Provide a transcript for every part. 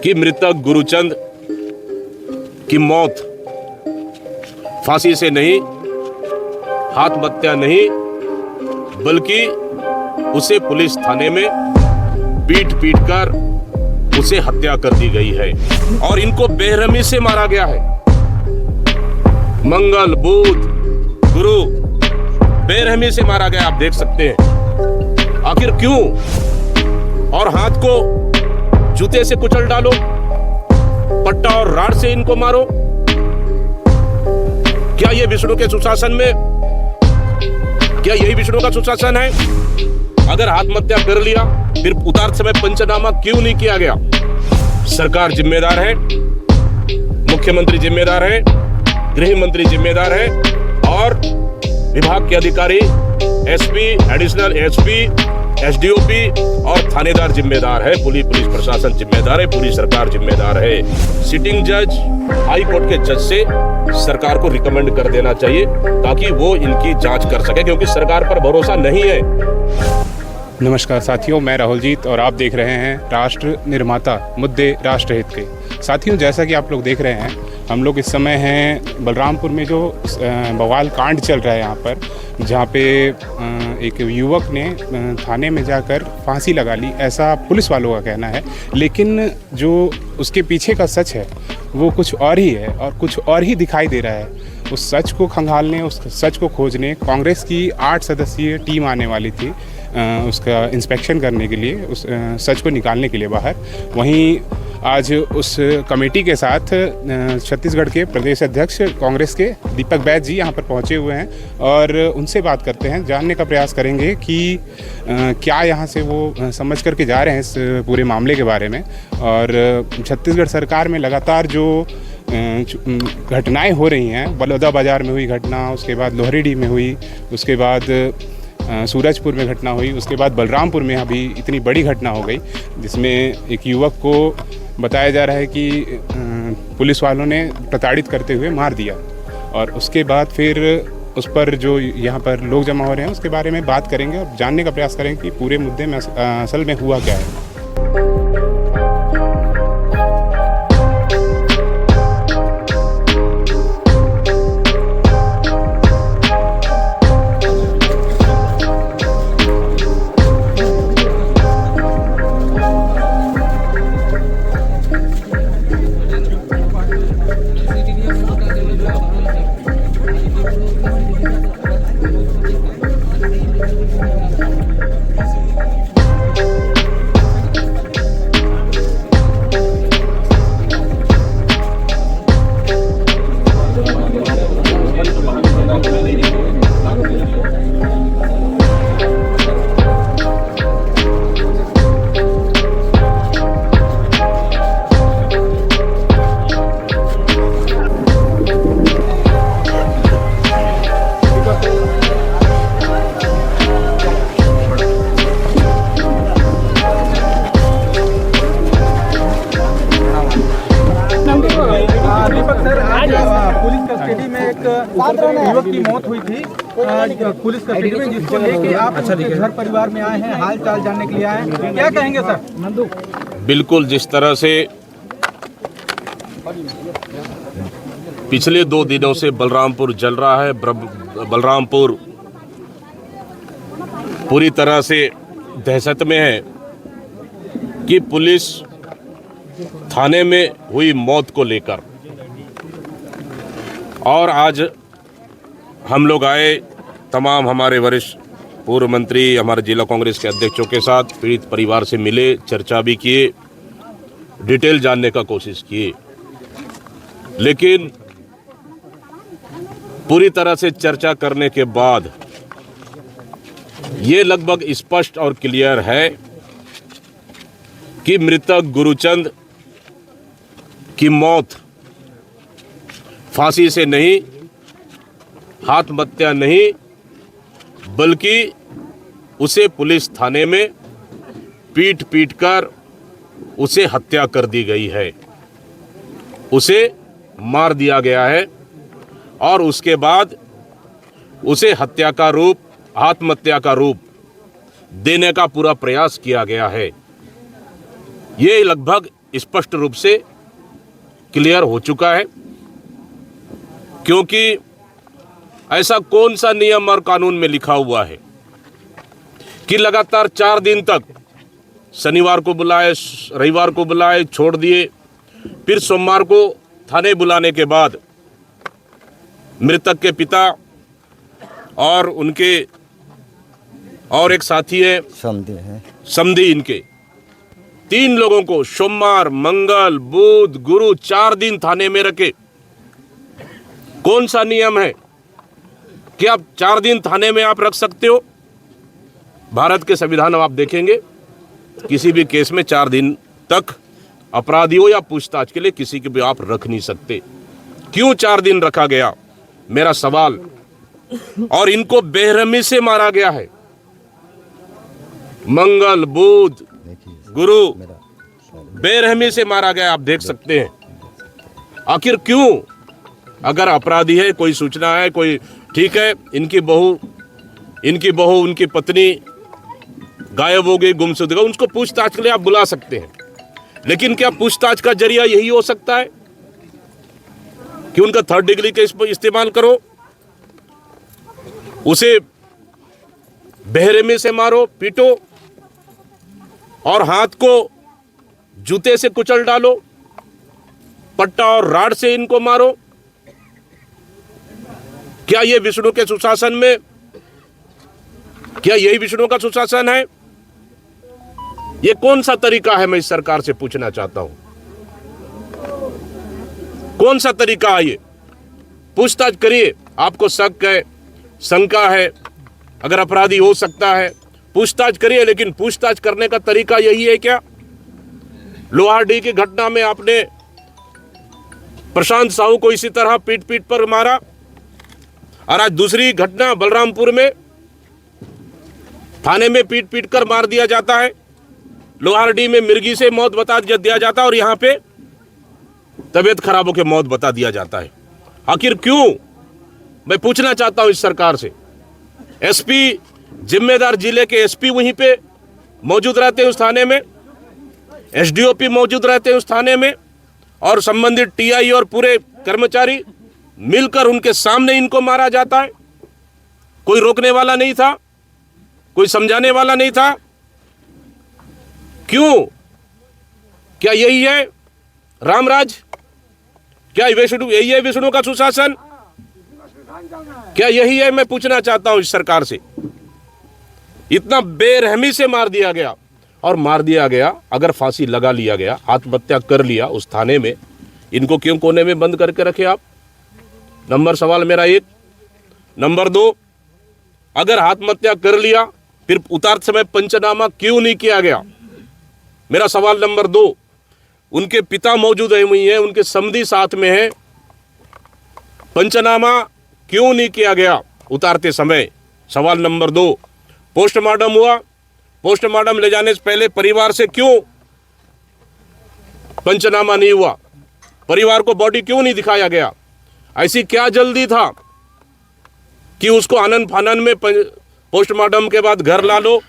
कि मृतक गुरुचंद की मौत फांसी से नहीं, आत्महत्या नहीं, बल्कि उसे पुलिस थाने में पीट कर उसे हत्या कर दी गई है और इनको बेरहमी से मारा गया है। मंगल, बुध, गुरु बेरहमी से मारा गया, आप देख सकते हैं। आखिर क्यों? और हाथ को जूते से कुचल डालो, पट्टा और राड से इनको मारो। क्या ये विष्णु के सुशासन में, क्या यही विष्णु का सुशासन है? अगर आत्महत्या कर लिया फिर उतार समय पंचनामा क्यों नहीं किया गया? सरकार जिम्मेदार है, मुख्यमंत्री जिम्मेदार है, गृह मंत्री जिम्मेदार है और विभाग के अधिकारी, एसपी, एडिशनल एसपी, एसडीओपी और थानेदार जिम्मेदार है, पुलिस प्रशासन जिम्मेदार है, पूरी सरकार जिम्मेदार है। सिटिंग जज, हाई कोर्ट के जज से सरकार को रिकमेंड कर देना चाहिए ताकि वो इनकी जांच कर सके, क्योंकि सरकार पर भरोसा नहीं है। नमस्कार साथियों, मैं राहुल जीत और आप देख रहे हैं राष्ट्र निर्माता मुद्दे राष्ट्रहित के। साथियों, जैसा कि आप लोग देख रहे हैं, हम लोग इस समय हैं बलरामपुर में जो बवाल कांड चल रहा है यहाँ पर, जहाँ पे एक युवक ने थाने में जाकर फांसी लगा ली, ऐसा पुलिस वालों का कहना है। लेकिन जो उसके पीछे का सच है वो कुछ और ही है और कुछ और ही दिखाई दे रहा है। उस सच को खंगालने, उस सच को खोजने कांग्रेस की 8 सदस्यीय टीम आने वाली थी उसका इंस्पेक्शन करने के लिए, उस सच को निकालने के लिए बाहर। वहीं आज उस कमेटी के साथ छत्तीसगढ़ के प्रदेश अध्यक्ष कांग्रेस के दीपक बैज जी यहाँ पर पहुँचे हुए हैं और उनसे बात करते हैं, जानने का प्रयास करेंगे कि क्या यहाँ से वो समझ करके जा रहे हैं इस पूरे मामले के बारे में। और छत्तीसगढ़ सरकार में लगातार जो घटनाएं हो रही हैं, बलौदा बाज़ार में हुई घटना, उसके बाद लोहरीडीह में हुई, उसके बाद सूरजपुर में घटना हुई, उसके बाद बलरामपुर में अभी इतनी बड़ी घटना हो गई जिसमें एक युवक को बताया जा रहा है कि पुलिस वालों ने प्रताड़ित करते हुए मार दिया। और उसके बाद फिर उस पर जो यहाँ पर लोग जमा हो रहे हैं उसके बारे में बात करेंगे और जानने का प्रयास करेंगे कि पूरे मुद्दे में असल में हुआ क्या है। पुलिस कस्टडी में एक युवक की मौत हुई थी पुलिस कस्टडी में, जिसको लेके आप घर परिवार में आए हैं, हाल चाल जानने के लिए आए हैं, क्या कहेंगे सर? नंदू, बिल्कुल जिस तरह से पिछले 2 दिनों से बलरामपुर जल रहा है, बलरामपुर पूरी तरह से दहशत में है कि पुलिस थाने में हुई मौत को लेकर। और आज हम लोग आए, तमाम हमारे वरिष्ठ पूर्व मंत्री, हमारे जिला कांग्रेस के अध्यक्षों के साथ पीड़ित परिवार से मिले, चर्चा भी किए, डिटेल जानने का कोशिश किए। लेकिन पूरी तरह से चर्चा करने के बाद ये लगभग स्पष्ट और क्लियर है कि मृतक गुरुचंद की मौत फांसी से नहीं, आत्महत्या नहीं, बल्कि उसे पुलिस थाने में पीट कर उसे हत्या कर दी गई है, उसे मार दिया गया है और उसके बाद उसे हत्या का रूप, आत्महत्या का रूप देने का पूरा प्रयास किया गया है। ये लगभग स्पष्ट रूप से क्लियर हो चुका है, क्योंकि ऐसा कौन सा नियम और कानून में लिखा हुआ है कि लगातार 4 दिन तक शनिवार को बुलाए, रविवार को बुलाए, छोड़ दिए, फिर सोमवार को थाने बुलाने के बाद मृतक के पिता और उनके और एक साथी है समधी, इनके 3 लोगों को सोमवार, मंगल, बुध, गुरु 4 दिन थाने में रखे। कौन सा नियम है कि आप 4 दिन थाने में आप रख सकते हो? भारत के संविधान आप देखेंगे, किसी भी केस में 4 दिन तक अपराधी हो या पूछताछ के लिए किसी को भी आप रख नहीं सकते। क्यों 4 दिन रखा गया, मेरा सवाल। और इनको बेरहमी से मारा गया है। मंगल, बुध, गुरु बेरहमी से मारा गया, आप देख सकते हैं। आखिर क्यों? अगर अपराधी है, कोई सूचना है, कोई ठीक है, इनकी बहू, उनकी पत्नी गायब हो गई, गुमशुद हो गई, उनको पूछताछ के लिए आप बुला सकते हैं। लेकिन क्या पूछताछ का जरिया यही हो सकता है कि उनका 3rd डिग्री का इस्तेमाल करो, उसे बेरहमी से मारो, पीटो और हाथ को जूते से कुचल डालो, पट्टा और राड से इनको मारो? क्या ये विष्णु के सुशासन में, क्या यही विष्णु का सुशासन है? ये कौन सा तरीका है, मैं इस सरकार से पूछना चाहता हूं। कौन सा तरीका है ये? पूछताछ करिए, आपको शक है, शंका है, अगर अपराधी हो सकता है, पूछताछ करिए। लेकिन पूछताछ करने का तरीका यही है क्या? लोहारडीह की घटना में आपने प्रशांत साहू को इसी तरह पीट पीट पर मारा, और आज दूसरी घटना बलरामपुर में थाने में पीट पीट कर मार दिया जाता है, लोहारडीह में मिर्गी से मौत बता दिया जाता है, और यहां पे तबीयत खराब होकर मौत बता दिया जाता है। आखिर क्यों? मैं पूछना चाहता हूं इस सरकार से। एसपी, जिम्मेदार जिले के एसपी वहीं पे मौजूद रहते हैं उस थाने में, एसडीओपी मौजूद रहते हैं उस थाने में, और संबंधित टीआई और पूरे कर्मचारी मिलकर उनके सामने इनको मारा जाता है। कोई रोकने वाला नहीं था, कोई समझाने वाला नहीं था। क्यों? क्या यही है रामराज? क्या यही है विष्णु का सुशासन? क्या यही है? मैं पूछना चाहता हूं इस सरकार से। इतना बेरहमी से मार दिया गया, और मार दिया गया, अगर फांसी लगा लिया गया, आत्महत्या कर लिया उस थाने में, इनको क्यों कोने में बंद करके रखे आप? नंबर सवाल मेरा 1। नंबर 2, अगर आत्महत्या कर लिया, फिर उतार समय पंचनामा क्यों नहीं किया गया? मेरा सवाल नंबर 2। उनके पिता मौजूद है, वही है, उनके समधी साथ में है, पंचनामा क्यों नहीं किया गया उतारते समय? सवाल नंबर 2। पोस्टमार्टम हुआ, पोस्टमार्टम ले जाने से पहले परिवार से क्यों पंचनामा नहीं हुआ? परिवार को बॉडी क्यों नहीं दिखाया गया? ऐसी क्या जल्दी था कि उसको आनंद फानन में पोस्टमार्टम के बाद घर ला लो,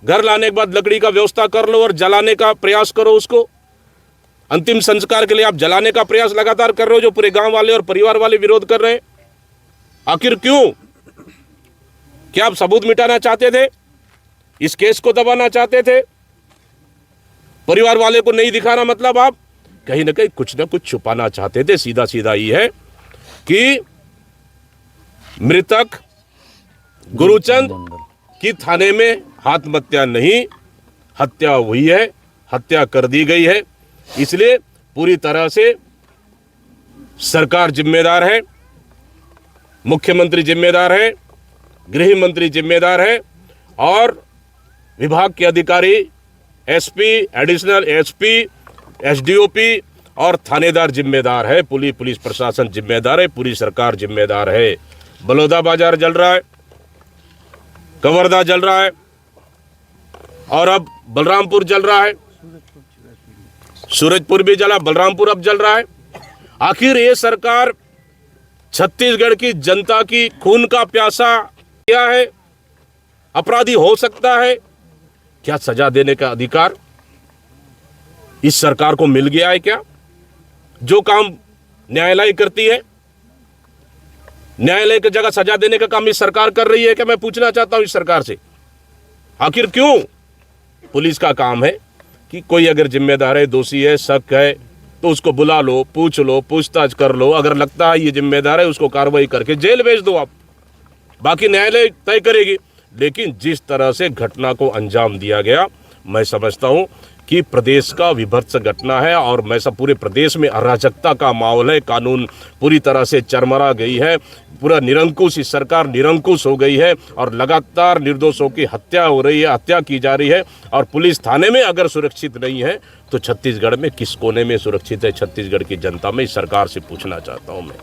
घर लाने के बाद लकड़ी का व्यवस्था कर लो और जलाने का प्रयास करो उसको। अंतिम संस्कार के लिए आप जलाने का प्रयास लगातार कर रहे हो, जो पूरे गांव वाले और परिवार वाले विरोध कर रहे हैं। आखिर क्यों? क्या आप सबूत मिटाना चाहते थे? इस केस को दबाना चाहते थे? परिवार वाले को नहीं दिखाना, मतलब आप कहीं ना कहीं कुछ ना कुछ छुपाना चाहते थे। सीधा सीधा ही है कि मृतक गुरुचंद की थाने में आत्महत्या नहीं, हत्या हुई है, हत्या कर दी गई है। इसलिए पूरी तरह से सरकार जिम्मेदार है, मुख्यमंत्री जिम्मेदार है, गृह मंत्री जिम्मेदार है, और विभाग के अधिकारी, एसपी, एडिशनल एसपी, एसडीओपी और थानेदार जिम्मेदार है, पुलिस प्रशासन जिम्मेदार है, पूरी सरकार जिम्मेदार है। बलौदा बाजार जल रहा है, कवर्धा जल रहा है, और अब बलरामपुर जल रहा है, सूरजपुर भी जला, बलरामपुर अब जल रहा है। आखिर ये सरकार छत्तीसगढ़ की जनता की खून का प्यासा क्या है? अपराधी हो सकता है, क्या सजा देने का अधिकार इस सरकार को मिल गया है क्या? जो काम न्यायालय करती है, न्यायालय की जगह सजा देने का काम इस सरकार कर रही है क्या? मैं पूछना चाहता हूं इस सरकार से। आखिर क्यों? पुलिस का काम है कि कोई अगर जिम्मेदार है, दोषी है, शक है, तो उसको बुला लो, पूछ लो, पूछताछ कर लो। अगर लगता है ये जिम्मेदार है, उसको कार्रवाई करके जेल भेज दो आप। बाकी न्यायालय तय करेगी। लेकिन जिस तरह से घटना को अंजाम दिया गया, मैं समझता हूं कि प्रदेश का विभत्स घटना है और मैं सब पूरे प्रदेश में अराजकता का माहौल है। कानून पूरी तरह से चरमरा गई है, पूरा निरंकुश, इस सरकार निरंकुश हो गई है और लगातार निर्दोषों की हत्या हो रही है, हत्या की जा रही है। और पुलिस थाने में अगर सुरक्षित नहीं है तो छत्तीसगढ़ में किस कोने में सुरक्षित है? छत्तीसगढ़ की जनता में इस सरकार से पूछना चाहता हूं मैं,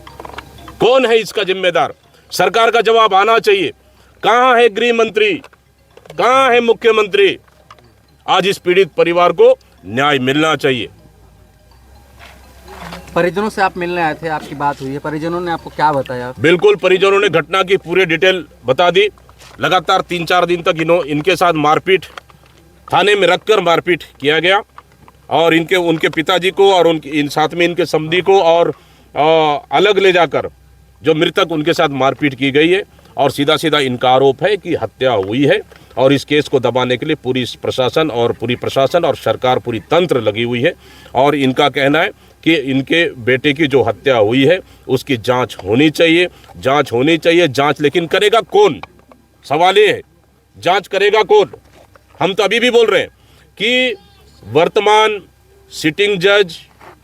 कौन है इसका जिम्मेदार? सरकार का जवाब आना चाहिए। कहां है गृह मंत्री, कहां है मुख्यमंत्री? आज इस पीड़ित परिवार को न्याय मिलना चाहिए। परिजनों से आप मिलने आए थे, आपकी बात हुई है, परिजनों ने आपको क्या बताया? बिल्कुल, परिजनों ने घटना की पूरी डिटेल बता दी। लगातार 3-4 दिन तक इनके साथ मारपीट, थाने में रखकर मारपीट किया गया और उनके पिताजी को और साथ में इनके समधी को और अलग ले जाकर जो मृतक, उनके साथ मारपीट की गई है। और सीधा सीधा इनका आरोप है कि हत्या हुई है और इस केस को दबाने के लिए पूरी प्रशासन और सरकार, पूरी तंत्र लगी हुई है। और इनका कहना है कि इनके बेटे की जो हत्या हुई है उसकी जांच होनी चाहिए, जांच होनी चाहिए। जांच लेकिन करेगा कौन? सवाल ये है, जांच करेगा कौन? हम तो अभी भी बोल रहे हैं कि वर्तमान सिटिंग जज,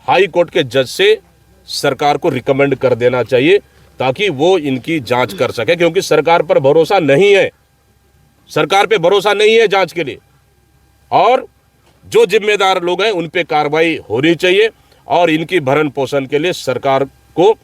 हाई कोर्ट के जज से सरकार को रिकमेंड कर देना चाहिए ताकि वो इनकी जांच कर सके, क्योंकि सरकार पर भरोसा नहीं है, सरकार पे भरोसा नहीं है जांच के लिए। और जो जिम्मेदार लोग हैं उन पे कार्रवाई होनी चाहिए और इनकी भरण पोषण के लिए सरकार को,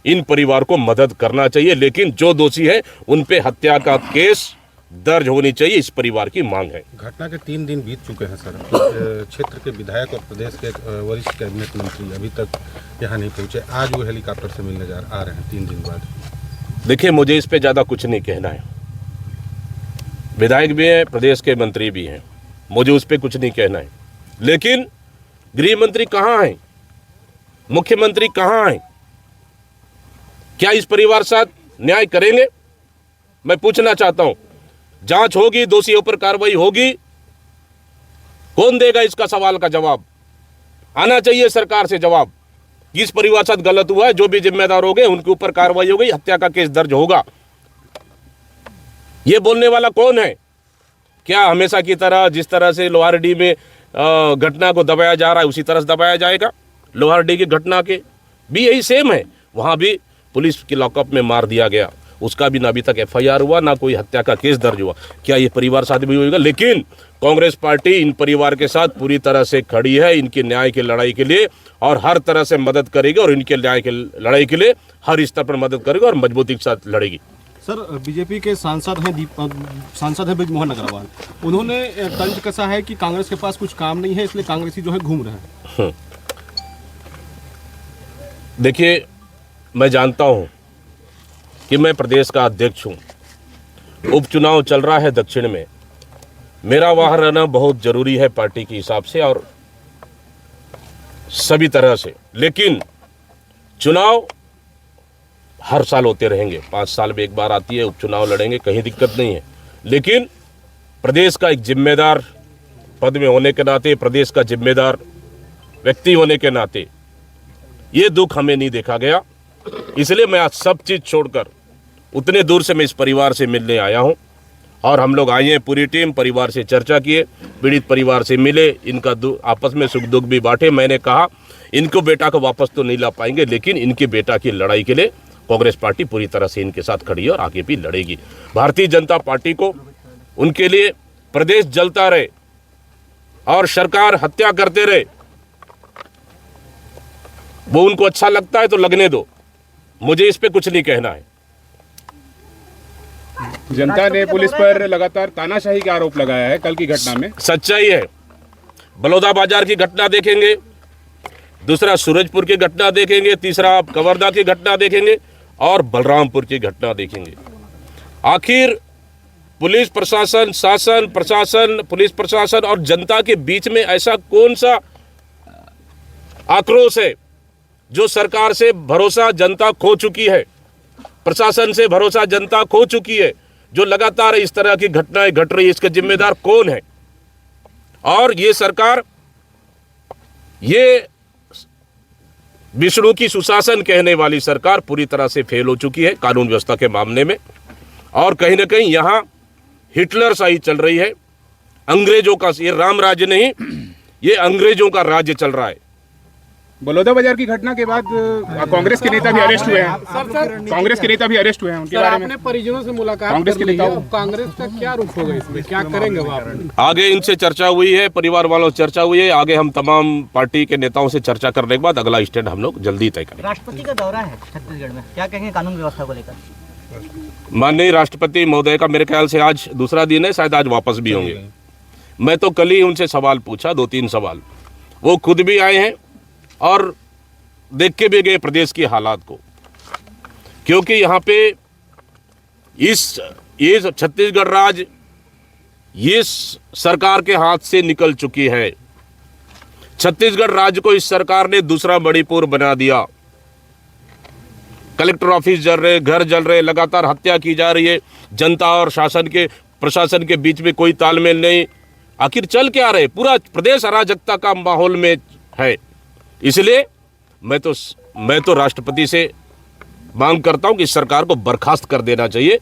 इन परिवार को मदद करना चाहिए। लेकिन जो दोषी है उन पे हत्या का केस दर्ज होनी चाहिए, इस परिवार की मांग है। घटना के 3 दिन बीत चुके हैं सर। क्षेत्र के विधायक और प्रदेश के वरिष्ठ कैबिनेट मंत्री अभी तक यहाँ नहीं पहुँचे। आज वो हेलीकॉप्टर से मिलने आ रहे हैं 3 दिन बाद। देखिए, मुझे इस पे ज़्यादा कुछ नहीं कहना है। विधायक भी हैं, प्रदेश के मंत्री भी हैं, मुझे उस पर कुछ नहीं कहना है। लेकिन गृह मंत्री कहाँ हैं? मुख्यमंत्री कहाँ हैं? क्या इस परिवार साथ न्याय करेंगे? मैं पूछना चाहता हूं। जांच होगी, दोषियों पर कार्रवाई होगी, कौन देगा इसका सवाल का जवाब? आना चाहिए सरकार से जवाब। किस परिवार साथ गलत हुआ है, जो भी जिम्मेदार हो गए उनके ऊपर कार्रवाई होगी, हत्या का केस दर्ज होगा। ये बोलने वाला कौन है? क्या हमेशा की तरह जिस तरह से लोहारडी में घटना को दबाया जा रहा है उसी तरह से दबाया जाएगा? लोहारडी की घटना के भी यही सेम है, वहां भी पुलिस की लॉकअप में मार दिया गया, उसका भी ना अभी तक FIR हुआ, ना कोई हत्या का केस दर्ज हुआ। क्या ये परिवार साथ भी होगा? लेकिन कांग्रेस पार्टी इन परिवार के साथ पूरी तरह से खड़ी है, इनके न्याय की लड़ाई के लिए, और हर तरह से मदद करेगी और इनके न्याय की लड़ाई के लिए हर स्तर पर मदद करेगी और मजबूती के साथ लड़ेगी। सर, बीजेपी के सांसद हैं ब्रिजमोहन अग्रवाल, उन्होंने तंज कसा है कि कांग्रेस के पास कुछ काम नहीं है, इसलिए कांग्रेसी जो है घूम रहे हैं। देखिए, मैं जानता हूं कि मैं प्रदेश का अध्यक्ष हूं, उपचुनाव चल रहा है दक्षिण में, मेरा वहां रहना बहुत जरूरी है पार्टी के हिसाब से और सभी तरह से। लेकिन चुनाव हर साल होते रहेंगे, 5 साल में एक बार आती है, उपचुनाव लड़ेंगे, कहीं दिक्कत नहीं है। लेकिन प्रदेश का एक जिम्मेदार पद में होने के नाते, प्रदेश का जिम्मेदार व्यक्ति होने के नाते ये दुख हमें नहीं देखा गया, इसलिए मैं आज सब चीज छोड़कर उतने दूर से मैं इस परिवार से मिलने आया हूं। और हम लोग आए हैं, पूरी टीम, परिवार से चर्चा किए, पीड़ित परिवार से मिले, इनका आपस में सुख दुख भी बांटे। मैंने कहा इनको बेटा को वापस तो नहीं ला पाएंगे, लेकिन इनके बेटा की लड़ाई के लिए कांग्रेस पार्टी पूरी तरह से इनके साथ खड़ी है और आगे भी लड़ेगी। भारतीय जनता पार्टी को उनके लिए प्रदेश जलता रहे और सरकार हत्या करते रहे, वो उनको अच्छा लगता है तो लगने दो, मुझे इस पे कुछ नहीं कहना है। जनता ने पुलिस पर लगातार तानाशाही का आरोप लगाया है कल की घटना में। सच्चाई है, बलौदा बाजार की घटना देखेंगे, दूसरा सूरजपुर की घटना देखेंगे, तीसरा आप कवर्धा की घटना देखेंगे और बलरामपुर की घटना देखेंगे। आखिर पुलिस प्रशासन, शासन प्रशासन, पुलिस प्रशासन और जनता के बीच में ऐसा कौन सा आक्रोश है। जो सरकार से भरोसा जनता खो चुकी है, प्रशासन से भरोसा जनता खो चुकी है, जो लगातार इस तरह की घटनाएं घट रही है, इसका जिम्मेदार कौन है? और ये सरकार, ये विष्णु की सुशासन कहने वाली सरकार पूरी तरह से फेल हो चुकी है कानून व्यवस्था के मामले में। और कहीं ना कहीं यहाँ हिटलर शाही चल रही है, अंग्रेजों का, ये राम राज्य नहीं, ये अंग्रेजों का राज्य चल रहा है। बलौदा बाजार की घटना के बाद कांग्रेस के नेता भी अरेस्ट हुए हैं। कांग्रेस के नेता भी अरेस्ट हुए हैं, उनके बारे में आपने परिजनों से मुलाकात कांग्रेस के नेताओं, कांग्रेस का क्या रुख होगा इसमें, क्या करेंगे वो आप? आगे इनसे चर्चा हुई है, परिवार वालों से चर्चा हुई है, आगे हम तमाम पार्टी के नेताओं से चर्चा करने के बाद अगला स्टैंड हम लोग जल्दी तय करेंगे। राष्ट्रपति का दौरा है छत्तीसगढ़ में, क्या कहेंगे कानून व्यवस्था को लेकर? माननीय राष्ट्रपति महोदय का मेरे ख्याल से आज दूसरा दिन है, शायद आज वापस भी होंगे। मैं तो कल ही उनसे सवाल पूछा, 2-3 सवाल, वो खुद भी आए हैं और देख के भी गए प्रदेश की हालात को, क्योंकि यहाँ पे ये छत्तीसगढ़ राज्य ये सरकार के हाथ से निकल चुकी है। छत्तीसगढ़ राज्य को इस सरकार ने दूसरा मणिपुर बना दिया। कलेक्टर ऑफिस जल रहे, घर जल रहे, लगातार हत्या की जा रही है, जनता और प्रशासन के बीच में कोई तालमेल नहीं। आखिर चल क्या रहे? पूरा प्रदेश अराजकता का माहौल में है। इसलिए मैं तो राष्ट्रपति से मांग करता हूं कि इस सरकार को बर्खास्त कर देना चाहिए,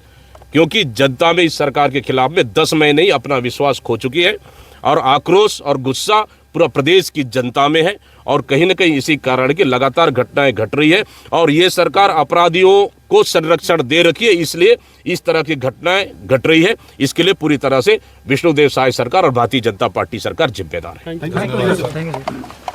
क्योंकि जनता में इस सरकार के खिलाफ में 10 महीने ही अपना विश्वास खो चुकी है और आक्रोश और गुस्सा पूरा प्रदेश की जनता में है। और कहीं ना कहीं इसी कारण की लगातार घटनाएं घट रही है और ये सरकार अपराधियों को संरक्षण दे रखी है, इसलिए इस तरह की घटनाएं घट रही है। इसके लिए पूरी तरह से विष्णुदेव साय सरकार और भारतीय जनता पार्टी सरकार जिम्मेदार है।